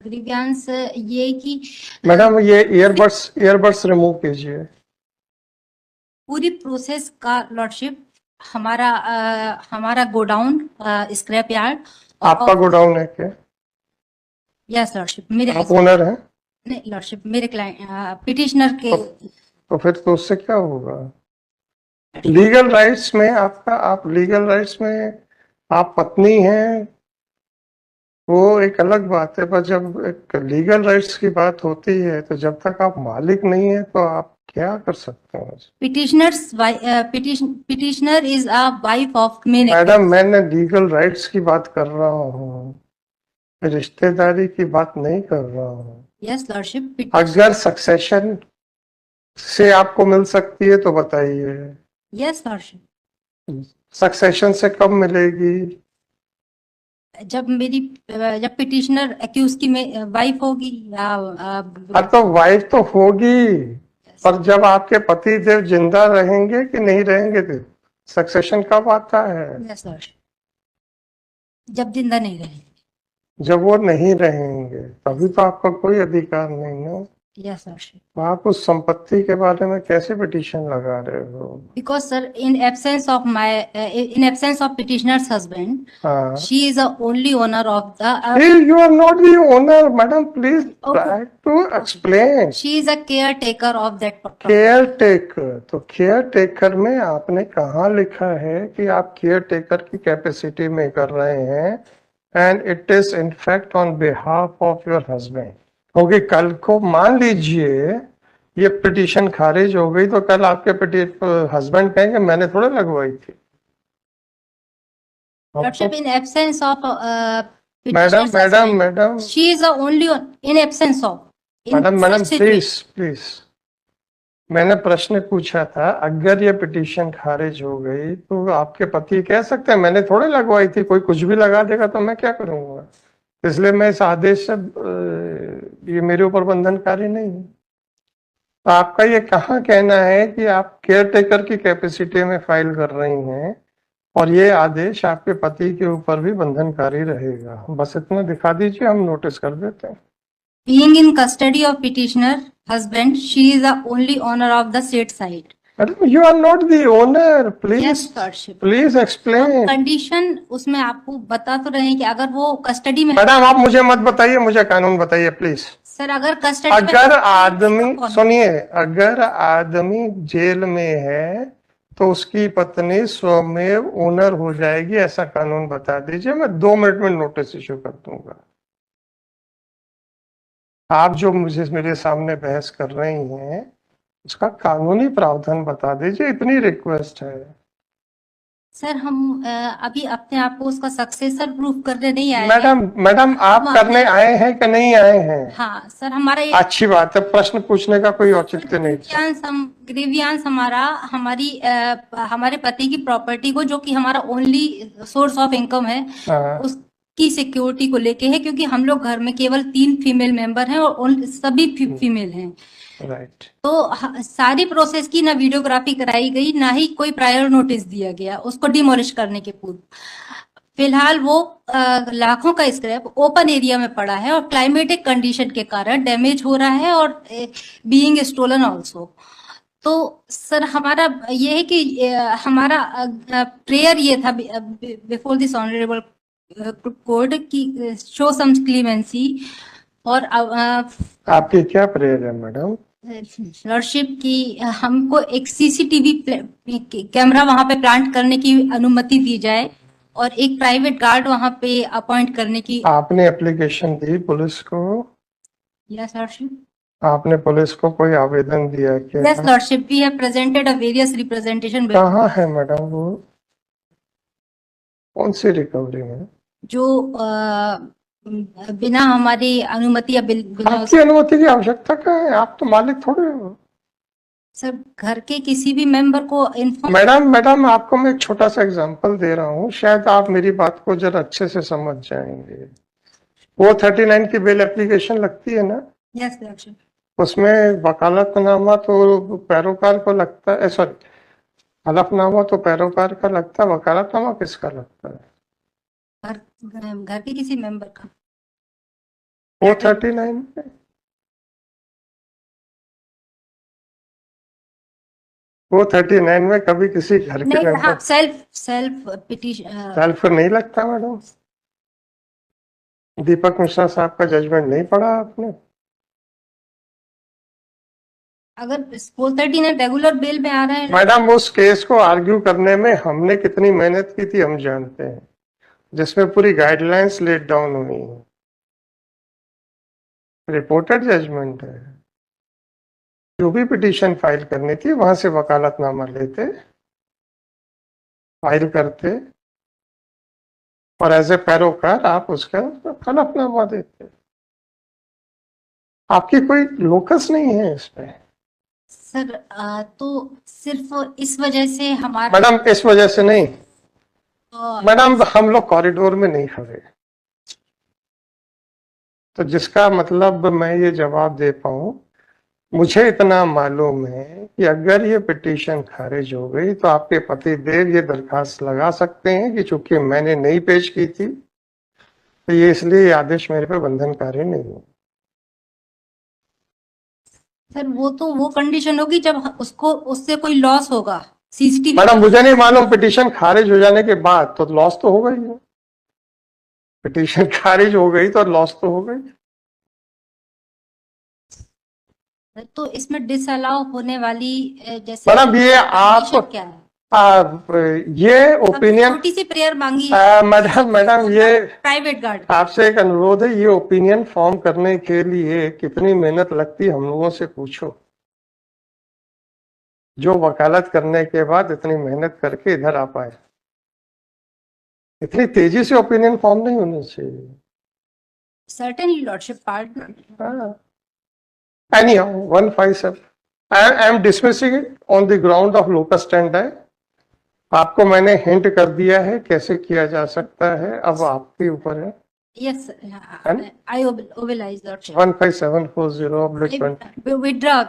दिव्यांश ये कि मैडम ये ईयरबड्स रिमूव कीजिए। पूरी प्रोसेस का लॉर्डशिप हमारा गोडाउन स्क्रैप यार्ड आपका गोडाउन है क्या? यस लॉर्डशिप मेरे आप ओनर हैं? नहीं लॉर्डशिप मेरे क्लाइंट पिटिशनर के तो फिर तो उससे क्या होगा? लीगल राइट्स में आप लीगल राइट्स में आप पत्नी हैं, वो एक अलग बात है, पर जब एक लीगल राइट्स की बात होती है तो जब तक आप मालिक नहीं है तो आप क्या कर सकते हैं? Petitioner is a wife of main. Madam मैंने लीगल राइट्स की बात कर रहा हूँ, रिश्तेदारी की बात नहीं कर रहा हूँ। यस लॉर्डशिप अगर सक्सेशन से आपको मिल सकती है तो बताइए। यस लॉर्डशिप सक्सेशन से कब मिलेगी? जब पिटिशनर एक्यूज की वाइफ होगी या हाँ तो वाइफ तो होगी, पर जब आपके पति देव जिंदा रहेंगे कि नहीं रहेंगे तो सक्सेशन कब आता है? यस लॉर्डशिप जब जिंदा नहीं रहेंगे। जब वो नहीं रहेंगे तभी तो आपका कोई अधिकार नहीं है। यस लॉर्डशिप तो आप उस संपत्ति के बारे में कैसे पिटीशन लगा रहे हो? Because sir in absence of petitioners husband हाँ, she is the only owner of the you are not the owner, madam, please try to explain. She is a care taker of that care taker, तो care taker में आपने कहा लिखा है कि आप care taker की कैपेसिटी में कर रहे हैं, and it is in fact on behalf of your husband. क्योंकि कल को मान लीजिए ये पिटीशन खारिज हो गई तो कल आपके हस्बैंड कहेंगे मैंने थोड़ा लगवाई थी। इन absence of madam she is the only in absence of madam please मैंने प्रश्न पूछा था, अगर ये पिटीशन खारिज हो गई तो आपके पति कह सकते हैं मैंने थोड़े लगवाई थी, कोई कुछ भी लगा देगा तो मैं क्या करूंगा? इसलिए मैं इस आदेश से ये मेरे ऊपर बंधनकारी नहीं है। तो आपका ये कहाँ कहना है कि आप केयर टेकर की कैपेसिटी में फाइल कर रही हैं और ये आदेश आपके पति के ऊपर भी बंधनकारी रहेगा? बस इतना दिखा दीजिए, हम नोटिस कर देते हैं। Being in custody of petitioner husband, she is the only owner of the said site. Madam, you are not the owner. Yes, lordship. Please explain. Condition उसमें आपको बता तो रहे हैं कि अगर वो कस्टडी में। मैडम आप मुझे मत बताइए, मुझे कानून बताइए प्लीज। सर अगर कस्टडी अगर आदमी सुनिए, अगर आदमी जेल में है तो उसकी पत्नी स्वमेव ओनर हो जाएगी, ऐसा कानून बता दीजिए, मैं 2 मिनट में नोटिस इश्यू कर दूंगा। आप जो मुझे मेरे सामने बहस कर रही हैं उसका कानूनी प्रावधान बता दीजिए, इतनी रिक्वेस्ट है। सर हम अभी अपने आप को उसका सक्सेसर प्रूफ करने नहीं आए मैडम आप करने आए हैं कि नहीं आए हैं? हाँ सर हमारा अच्छी बात है, प्रश्न पूछने का कोई औचित्य नहीं। ग्रीवियांस हमारे पति की प्रॉपर्टी को, जो कि हमारा ओनली सोर्स ऑफ इनकम है, उसकी सिक्योरिटी को लेके है, क्योंकि हम लोग घर में केवल 3 फीमेल मेंबर हैं और सभी फीमेल हैं। राइट। तो सारी प्रोसेस की ना वीडियोग्राफी कराई गई, ना ही कोई प्रायर नोटिस दिया गया उसको डिमोलिश करने के पूर्व। फिलहाल वो लाखों का स्क्रैप ओपन एरिया में पड़ा है और क्लाइमेटिक कंडीशन के कारण डैमेज हो रहा है और बीइंग स्टोलन आल्सो। तो सर हमारा ये है कि हमारा प्रेयर ये था बिफोर दिस ऑनरेबल कोर्ट की शो सम क्लीमेंसी। और आपकी क्या प्रेयर है मैडम? लॉर्डशिप की हमको एक सीसीटीवी कैमरा वहां पे प्लांट करने की अनुमति दी जाए और एक प्राइवेट गार्ड वहां पे अपॉइंट करने की। आपने एप्लीकेशन दी पुलिस को? Yes lordship. आपने पुलिस को कोई आवेदन दिया क्या? Yes lordship, we have presented a various representation. कहाँ है मैडम वो? कौन सी रिकवरी में? जो बिना हमारी अनुमति या आपकी अनुमति की आवश्यकता क्या है? आप तो मालिक थोड़े हो। सर घर के किसी भी मेंबर को मैडम आपको मैं एक छोटा सा एग्जांपल दे रहा हूँ, शायद आप मेरी बात को जरा अच्छे से समझ जाएंगे। वो 39 की बेल एप्लीकेशन लगती है ना? Yes lordship. उसमें वकालतनामा तो पैरोकार को लगता है, सॉरी हलफनामा तो पैरोकार का लगता है, वकालतनामा किसका लगता है? घर के किसी मेंबर का। 439 में 439 में कभी किसी घर के नहीं, हाँ, मेंबर सेल्फ पिटीशन। सेल्फ नहीं लगता मैडम। दीपक मिश्रा साहब का जजमेंट नहीं पढ़ा आपने? अगर 439 रेगुलर बेल में आ रहा है, मैडम उस केस को आर्ग्यू करने में हमने कितनी मेहनत की थी हम जानते हैं, जिसमें पूरी गाइडलाइंस लेट डाउन हुई है, रिपोर्टेड जजमेंट है। जो भी पिटीशन फाइल करनी थी वहां से वकालतनामा लेते, फाइल करते और एज ए पैरोकार आप उसका हलफनामा देते। आपकी कोई लोकस नहीं है इसमें सर। तो सिर्फ इस वजह से हमारा मैडम, इस वजह से नहीं मैडम, हम लोग कॉरिडोर में नहीं खड़े, तो जिसका मतलब मैं ये जवाब दे पाऊं, मुझे इतना मालूम है कि अगर ये पिटीशन खारिज हो गई तो आपके पति देव ये दरखास्त लगा सकते हैं कि चूंकि मैंने नहीं पेश की थी तो ये इसलिए आदेश मेरे पे बंधनकारी नहीं है। सर, वो कंडीशन होगी जब उसको उससे कोई लॉस होगा, सीसीटीवी। मैडम मुझे नहीं मालूम, पिटीशन खारिज हो जाने के बाद तो लॉस तो होगा ही। पिटीशन खारिज हो गई तो लॉस तो हो गई। तो इसमें डिसअलाउ होने वाली जैसे मैडम ये आप condition क्या है? ये ओपिनियन, छोटी सी प्रेयर मांगी है मैडम ये प्राइवेट गार्ड। आपसे एक अनुरोध है, ये ओपिनियन फॉर्म करने के लिए कितनी मेहनत लगती हम लोगों से पूछो, जो वकालत करने के बाद इतनी मेहनत करके इधर आ पाए। इतनी तेजी से ओपिनियन फॉर्म नहीं होनी चाहिए। Certainly, Lordship, pardon. Anyhow, 157. I am dismissing it on the ground of locus standi. आपको मैंने हिंट कर दिया है कैसे किया जा सकता है, अब आपके ऊपर है। Yes, I oblige, Lordship. 15740/20 Withdraw.